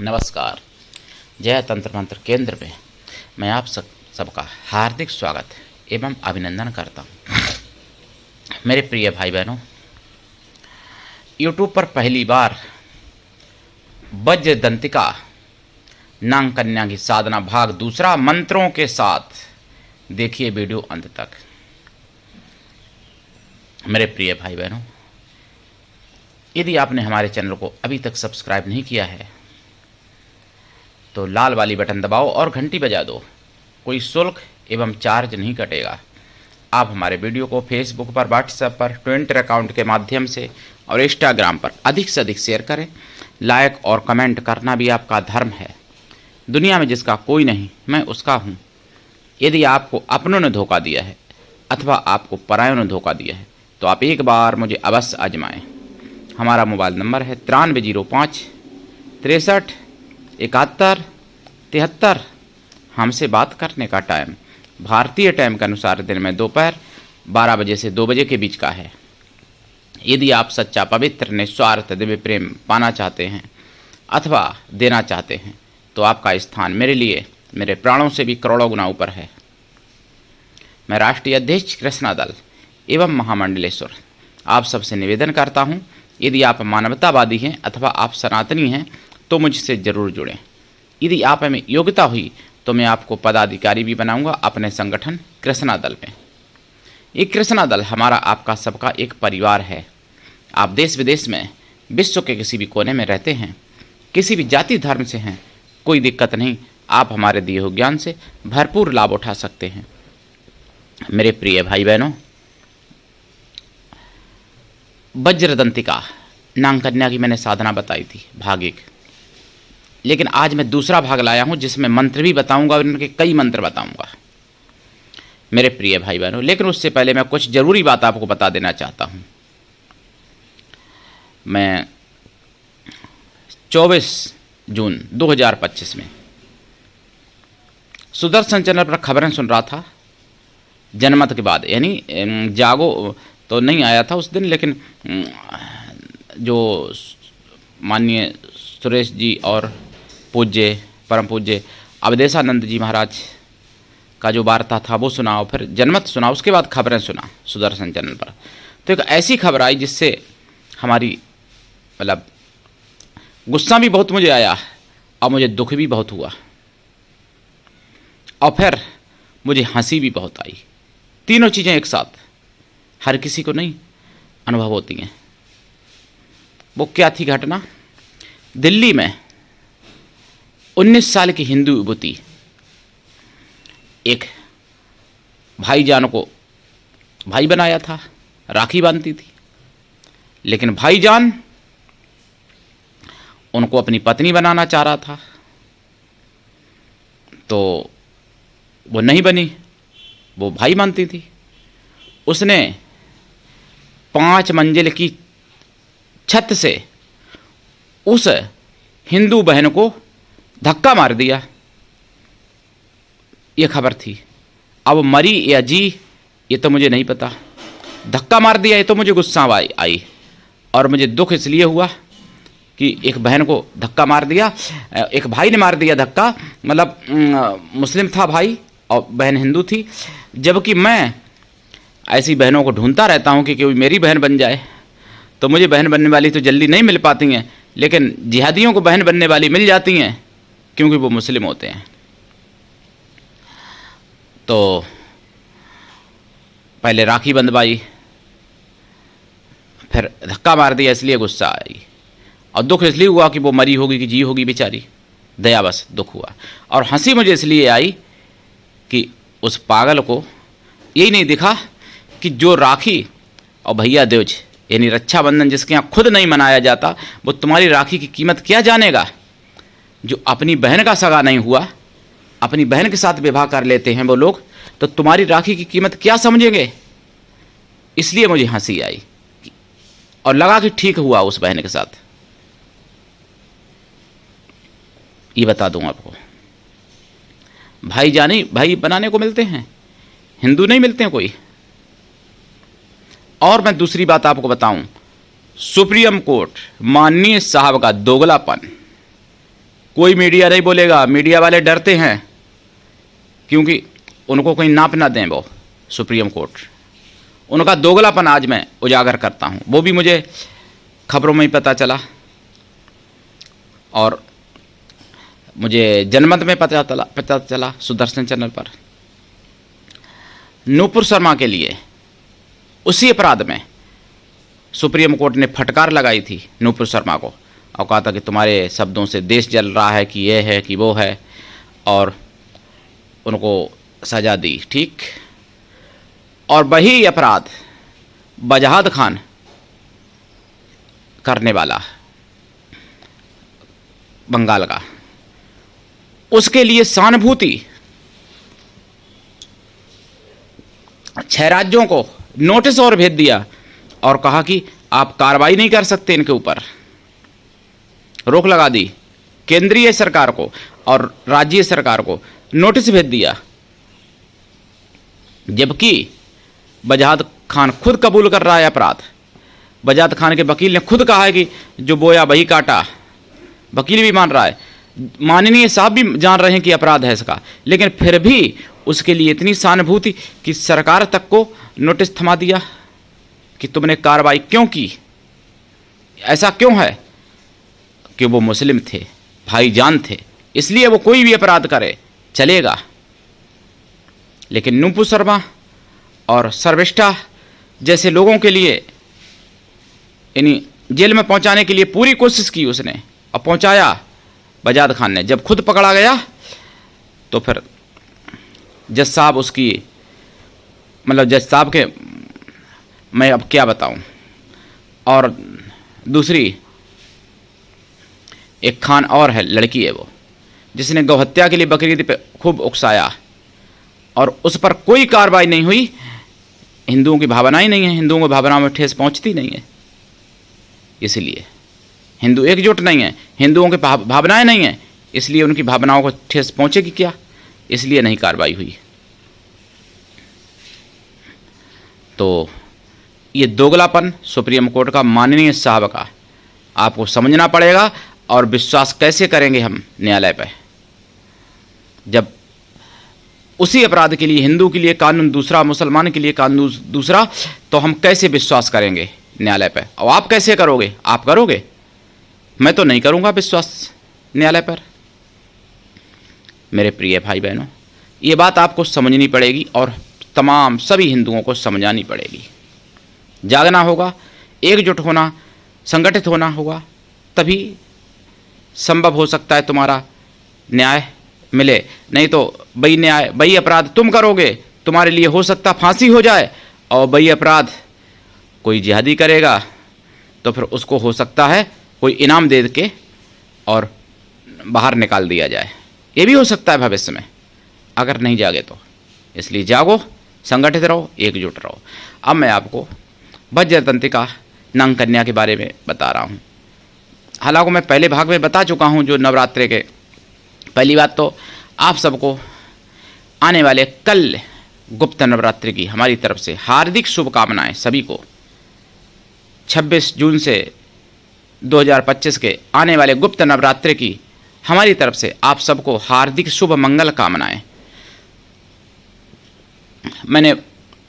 नमस्कार। जय तंत्र मंत्र केंद्र में मैं आप सबका हार्दिक स्वागत एवं अभिनंदन करता हूँ। मेरे प्रिय भाई बहनों, YouTube पर पहली बार वज्रदंतिका नाग कन्या की साधना भाग दूसरा मंत्रों के साथ देखिए वीडियो अंत तक। मेरे प्रिय भाई बहनों, यदि आपने हमारे चैनल को अभी तक सब्सक्राइब नहीं किया है तो लाल वाली बटन दबाओ और घंटी बजा दो। कोई शुल्क एवं चार्ज नहीं कटेगा। आप हमारे वीडियो को फेसबुक पर, व्हाट्सएप पर, ट्विटर अकाउंट के माध्यम से और इंस्टाग्राम पर अधिक से अधिक शेयर करें। लाइक और कमेंट करना भी आपका धर्म है। दुनिया में जिसका कोई नहीं, मैं उसका हूँ। यदि आपको अपनों ने धोखा दिया है अथवा आपको परायों ने धोखा दिया है तो आप एक बार मुझे अवश्य आजमाएं। हमारा मोबाइल नंबर है 9305 63 71 73। हमसे बात करने का टाइम भारतीय टाइम के अनुसार दिन में दोपहर 12 बजे से 2 बजे के बीच का है। यदि आप सच्चा, पवित्र, निस्वार्थ दिव्य प्रेम पाना चाहते हैं अथवा देना चाहते हैं तो आपका स्थान मेरे लिए मेरे प्राणों से भी करोड़ों गुना ऊपर है। मैं राष्ट्रीय अध्यक्ष कृष्णा दल एवं महामंडलेश्वर आप सबसे निवेदन करता हूं, यदि आप मानवतावादी हैं अथवा आप सनातनी हैं तो मुझसे ज़रूर जुड़ें। यदि आप में योग्यता हुई तो मैं आपको पदाधिकारी भी बनाऊंगा अपने संगठन कृष्णा दल में। ये कृष्णा दल हमारा, आपका, सबका एक परिवार है। आप देश विदेश में, विश्व के किसी भी कोने में रहते हैं, किसी भी जाति धर्म से हैं, कोई दिक्कत नहीं। आप हमारे दिए हुए ज्ञान से भरपूर लाभ उठा सकते हैं। मेरे प्रिय भाई बहनों, वज्रदंतिका नाग कन्या की मैंने साधना बताई थी भाग 1, लेकिन आज मैं दूसरा भाग लाया हूं जिसमें मंत्र भी बताऊंगा और इनके कई मंत्र बताऊंगा। मेरे प्रिय भाई बहनों, लेकिन उससे पहले मैं कुछ जरूरी बात आपको बता देना चाहता हूं। मैं 24 जून 2025 में सुदर्शन चैनल पर खबरें सुन रहा था जनमत के बाद, यानी जागो तो नहीं आया था उस दिन, लेकिन जो माननीय सुरेश जी और पूज्य परम पूज्य अवधेशानंद जी महाराज का जो वार्ता था वो सुना और फिर जनमत सुना, उसके बाद खबरें सुना सुदर्शन चैनल पर। तो एक ऐसी खबर आई जिससे हमारी मतलब गुस्सा भी बहुत मुझे आया और मुझे दुख भी बहुत हुआ और फिर मुझे हंसी भी बहुत आई। तीनों चीज़ें एक साथ हर किसी को नहीं अनुभव होती हैं। वो क्या थी घटना? दिल्ली में 19 साल की हिंदू युवती एक भाईजान को भाई बनाया था, राखी बांधती थी, लेकिन भाईजान उनको अपनी पत्नी बनाना चाह रहा था तो वो नहीं बनी, वो भाई मानती थी। उसने 5 मंजिल की छत से उस हिंदू बहन को धक्का मार दिया। ये खबर थी। अब मरी या जी ये तो मुझे नहीं पता। धक्का मार दिया ये तो मुझे गुस्सा आई और मुझे दुख इसलिए हुआ कि एक बहन को धक्का मार दिया, एक भाई ने मार दिया धक्का, मतलब मुस्लिम था भाई और बहन हिंदू थी। जबकि मैं ऐसी बहनों को ढूंढता रहता हूँ कि कोई मेरी बहन बन जाए, तो मुझे बहन बनने वाली तो जल्दी नहीं मिल पाती हैं, लेकिन जिहादियों को बहन बनने वाली मिल जाती हैं क्योंकि वो मुस्लिम होते हैं। तो पहले राखी बंधवाई, फिर धक्का मार दिया, इसलिए गुस्सा आई और दुख इसलिए हुआ कि वो मरी होगी कि जी होगी बेचारी, दया बस दुख हुआ। और हंसी मुझे इसलिए आई कि उस पागल को यही नहीं दिखा कि जो राखी और भैया दूज यानी रक्षाबंधन जिसके यहाँ खुद नहीं मनाया जाता, वो तुम्हारी राखी की कीमत क्या जानेगा। जो अपनी बहन का सगा नहीं हुआ, अपनी बहन के साथ विवाह कर लेते हैं वो लोग, तो तुम्हारी राखी की कीमत क्या समझेंगे। इसलिए मुझे हंसी आई और लगा कि ठीक हुआ उस बहन के साथ। ये बता दूं आपको, भाई जानी भाई बनाने को मिलते हैं, हिंदू नहीं मिलते हैं कोई। और मैं दूसरी बात आपको बताऊं, सुप्रीम कोर्ट माननीय साहब का दोगलापन कोई मीडिया नहीं बोलेगा, मीडिया वाले डरते हैं क्योंकि उनको कहीं नाप ना दें वो सुप्रीम कोर्ट। उनका दोगलापन आज मैं उजागर करता हूं, वो भी मुझे खबरों में ही पता चला और मुझे जनमत में पता चला सुदर्शन चैनल पर। नूपुर शर्मा के लिए उसी अपराध में सुप्रीम कोर्ट ने फटकार लगाई थी नूपुर शर्मा को और कहा था कि तुम्हारे शब्दों से देश जल रहा है, कि ये है कि वो है, और उनको सजा दी। ठीक, और वही अपराध बजहाद खान करने वाला बंगाल का, उसके लिए सहानुभूति 6 राज्यों को नोटिस और भेज दिया और कहा कि आप कार्रवाई नहीं कर सकते, इनके ऊपर रोक लगा दी। केंद्रीय सरकार को और राज्य सरकार को नोटिस भेज दिया, जबकि बजहाद खान खुद कबूल कर रहा है अपराध। बजहाद खान के वकील ने खुद कहा है कि जो बोया वही काटा, वकील भी मान रहा है, माननीय साहब भी जान रहे हैं कि अपराध है इसका, लेकिन फिर भी उसके लिए इतनी सहानुभूति कि सरकार तक को नोटिस थमा दिया कि तुमने कार्रवाई क्यों की। ऐसा क्यों है कि वो मुस्लिम थे, भाईजान थे, इसलिए वो कोई भी अपराध करे चलेगा। लेकिन नूपुर शर्मा और सर्विष्ठा जैसे लोगों के लिए यानी जेल में पहुंचाने के लिए पूरी कोशिश की उसने और पहुंचाया बजहाद खान ने। जब खुद पकड़ा गया तो फिर जज साहब उसकी मतलब जज साहब के मैं अब क्या बताऊं। और दूसरी एक खान और है, लड़की है वो, जिसने गौहत्या के लिए बकरीद पे खूब उकसाया और उस पर कोई कार्रवाई नहीं हुई। हिंदुओं की भावनाएं नहीं है, हिंदुओं की भावनाओं में ठेस पहुंचती नहीं है, इसलिए हिंदू एकजुट नहीं है, हिंदुओं की भावनाएं नहीं है, इसलिए उनकी भावनाओं को ठेस पहुंचेगी क्या, इसलिए नहीं कार्रवाई हुई। तो ये दोगलापन सुप्रीम कोर्ट का, माननीय साहब का, आपको समझना पड़ेगा। और विश्वास कैसे करेंगे हम न्यायालय पर, जब उसी अपराध के लिए हिंदू के लिए कानून दूसरा, मुसलमान के लिए कानून दूसरा, तो हम कैसे विश्वास करेंगे न्यायालय पर। और आप कैसे करोगे? आप करोगे? मैं तो नहीं करूंगा विश्वास न्यायालय पर। मेरे प्रिय भाई बहनों, ये बात आपको समझनी पड़ेगी और तमाम सभी हिंदुओं को समझानी पड़ेगी। जागना होगा, एकजुट होना, संगठित होना होगा, तभी संभव हो सकता है तुम्हारा न्याय मिले। नहीं तो वही न्याय, वही अपराध तुम करोगे, तुम्हारे लिए हो सकता फांसी हो जाए, और वही अपराध कोई जिहादी करेगा तो फिर उसको हो सकता है कोई इनाम दे के और बाहर निकाल दिया जाए। ये भी हो सकता है भविष्य में, अगर नहीं जागे तो। इसलिए जागो, संगठित रहो, एकजुट रहो। अब मैं आपको वज्रतंत्रिका नाग कन्या के बारे में बता रहा हूँ। हालांकि मैं पहले भाग में बता चुका हूँ जो नवरात्रि के। पहली बात तो आप सबको आने वाले कल गुप्त नवरात्रि की हमारी तरफ से हार्दिक शुभकामनाएं। सभी को 26 जून से 2025 के आने वाले गुप्त नवरात्रि की हमारी तरफ से आप सबको हार्दिक शुभ मंगल कामनाएं। मैंने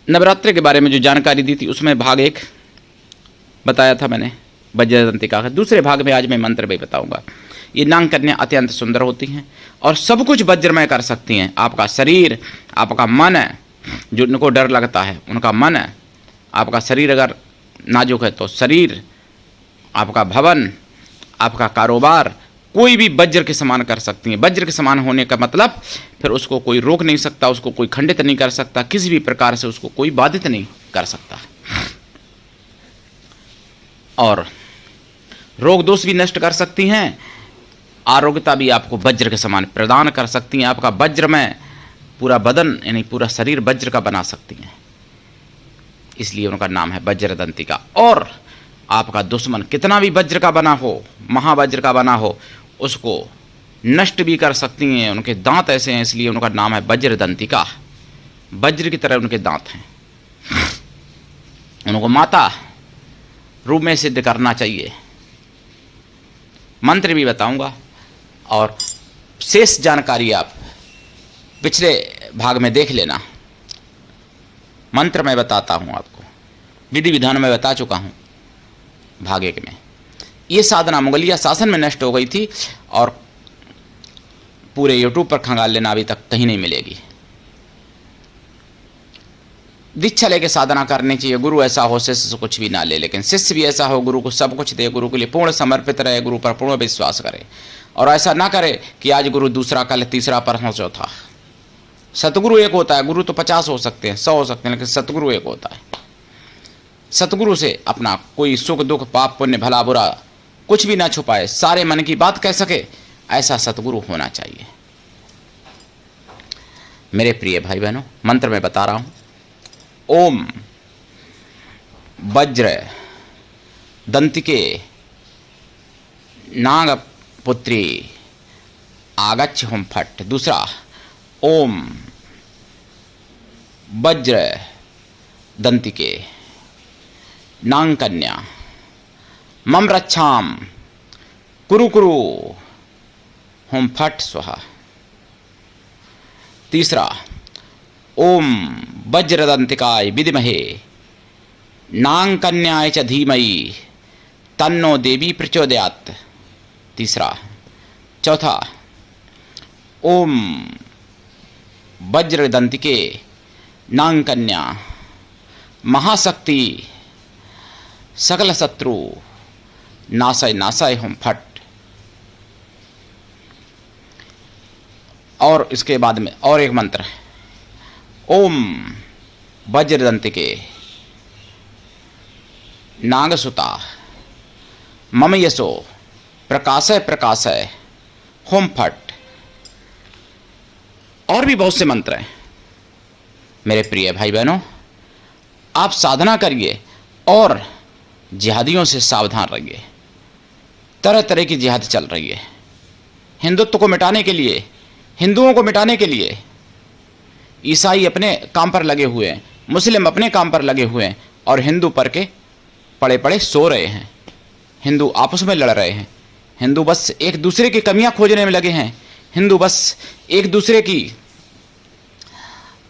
नवरात्रि के बारे में जो जानकारी दी थी उसमें भाग 1 बताया था मैंने वज्रतंत्रिका का। दूसरे भाग में आज मैं मंत्र भी बताऊंगा। ये नाग कन्या अत्यंत सुंदर होती हैं और सब कुछ वज्रमय कर सकती हैं। आपका शरीर, आपका मन है, जो उनको डर लगता है उनका मन है, आपका शरीर अगर नाजुक है तो शरीर, आपका भवन, आपका कारोबार, कोई भी वज्र के समान कर सकती हैं। वज्र के समान होने का मतलब फिर उसको कोई रोक नहीं सकता, उसको कोई खंडित नहीं कर सकता, किसी भी प्रकार से उसको कोई बाधित नहीं कर सकता। और रोग दोष भी नष्ट कर सकती हैं, आरोग्यता भी आपको वज्र के समान प्रदान कर सकती हैं। आपका वज्र में पूरा बदन यानी पूरा शरीर वज्र का बना सकती हैं, इसलिए उनका नाम है वज्रतंत्रिका। और आपका दुश्मन कितना भी वज्र का बना हो, महावज्र का बना हो, उसको नष्ट भी कर सकती हैं। उनके दांत ऐसे हैं, इसलिए उनका नाम है वज्रतंत्रिका। वज्र की तरह उनके दांत हैं। उनको माता रूप में सिद्ध करना चाहिए। मंत्र भी बताऊंगा, और शेष जानकारी आप पिछले भाग में देख लेना। मंत्र मैं बताता हूँ आपको, विधि विधान में बता चुका हूँ भाग 1 में। ये साधना मुगलिया शासन में नष्ट हो गई थी और पूरे यूट्यूब पर खंगाल लेना, अभी तक कहीं नहीं मिलेगी। दीक्षा लेके साधना करनी चाहिए। गुरु ऐसा हो शिष्य से कुछ भी ना ले, लेकिन शिष्य भी ऐसा हो गुरु को सब कुछ दे, गुरु के लिए पूर्ण समर्पित रहे, गुरु पर पूर्ण विश्वास करे। और ऐसा ना करे कि आज गुरु दूसरा, कल तीसरा, परसों चौथा। सतगुरु एक होता है, गुरु तो 50 हो सकते हैं, 100 हो सकते हैं, लेकिन सतगुरु एक होता है। सतगुरु से अपना कोई सुख दुख पाप पुण्य भला बुरा कुछ भी ना छुपाए, सारे मन की बात कह सके, ऐसा सतगुरु होना चाहिए। मेरे प्रिय भाई बहनों, मंत्र में बता रहा हूं। ओम वज्र दंतिके नागपुत्री आगच्छ हुम फट। दूसरा, ओम वज्र दंतिके नांग कन्या मम रक्षाम कुरु कुरु हुम फट स्वाहा। तीसरा, ओम वज्रदंतिकाय विद्महे नांग कन्याय च धीमहि तन्नो देवी प्रचोदयात्। तीसरा। चौथा, ओम वज्रदंतिके नांग कन्या महाशक्ति सकल शत्रु नाशय नाशय हम फट। और इसके बाद में और एक मंत्र है, ओम वज्रदंतिके नागसुता मम यशो प्रकाशय प्रकाशय होम फट। और भी बहुत से मंत्र हैं। मेरे प्रिय भाई बहनों, आप साधना करिए और जिहादियों से सावधान रहिए। तरह तरह की जिहाद चल रही है हिंदुत्व को मिटाने के लिए, हिंदुओं को मिटाने के लिए। ईसाई अपने काम पर लगे हुए हैं, मुस्लिम अपने काम पर लगे हुए हैं, और हिंदू पर के पड़े पड़े सो रहे हैं। हिंदू आपस में लड़ रहे हैं, हिंदू बस एक दूसरे की कमियां खोजने में लगे हैं, हिंदू बस एक दूसरे की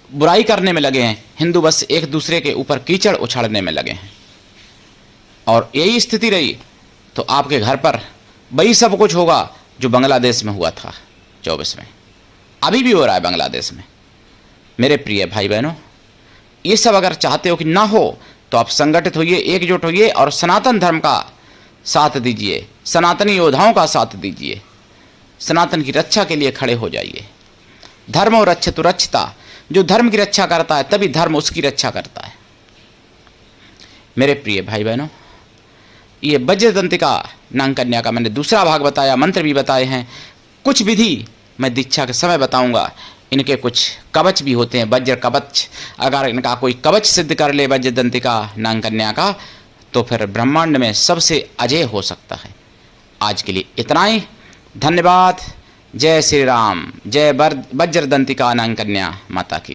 बुराई करने में लगे हैं, हिंदू बस एक दूसरे के ऊपर कीचड़ उछाड़ने में लगे हैं। और यही स्थिति रही तो आपके घर पर वही सब कुछ होगा जो बांग्लादेश में हुआ था 24 में, अभी भी हो रहा है बांग्लादेश में। मेरे प्रिय भाई बहनों, ये सब अगर चाहते हो कि ना हो तो आप संगठित होइए, एकजुट होइए और सनातन धर्म का साथ दीजिए, सनातनी योद्धाओं का साथ दीजिए, सनातन की रक्षा के लिए खड़े हो जाइए। धर्म और रक्षतु रक्षता, जो धर्म की रक्षा करता है तभी धर्म उसकी रक्षा करता है। मेरे प्रिय भाई बहनों, ये वज्रदंतिका नांग कन्या का मैंने दूसरा भाग बताया, मंत्र भी बताए हैं। कुछ विधि मैं दीक्षा के समय बताऊंगा। इनके कुछ कवच भी होते हैं, वज्र कवच। अगर इनका कोई कवच सिद्ध कर ले वज्रदंतिका नांग कन्या का, तो फिर ब्रह्मांड में सबसे अजय हो सकता है। आज के लिए इतना ही, धन्यवाद। जय श्री राम, जय वज्रदंतिका नांग कन्या माता की।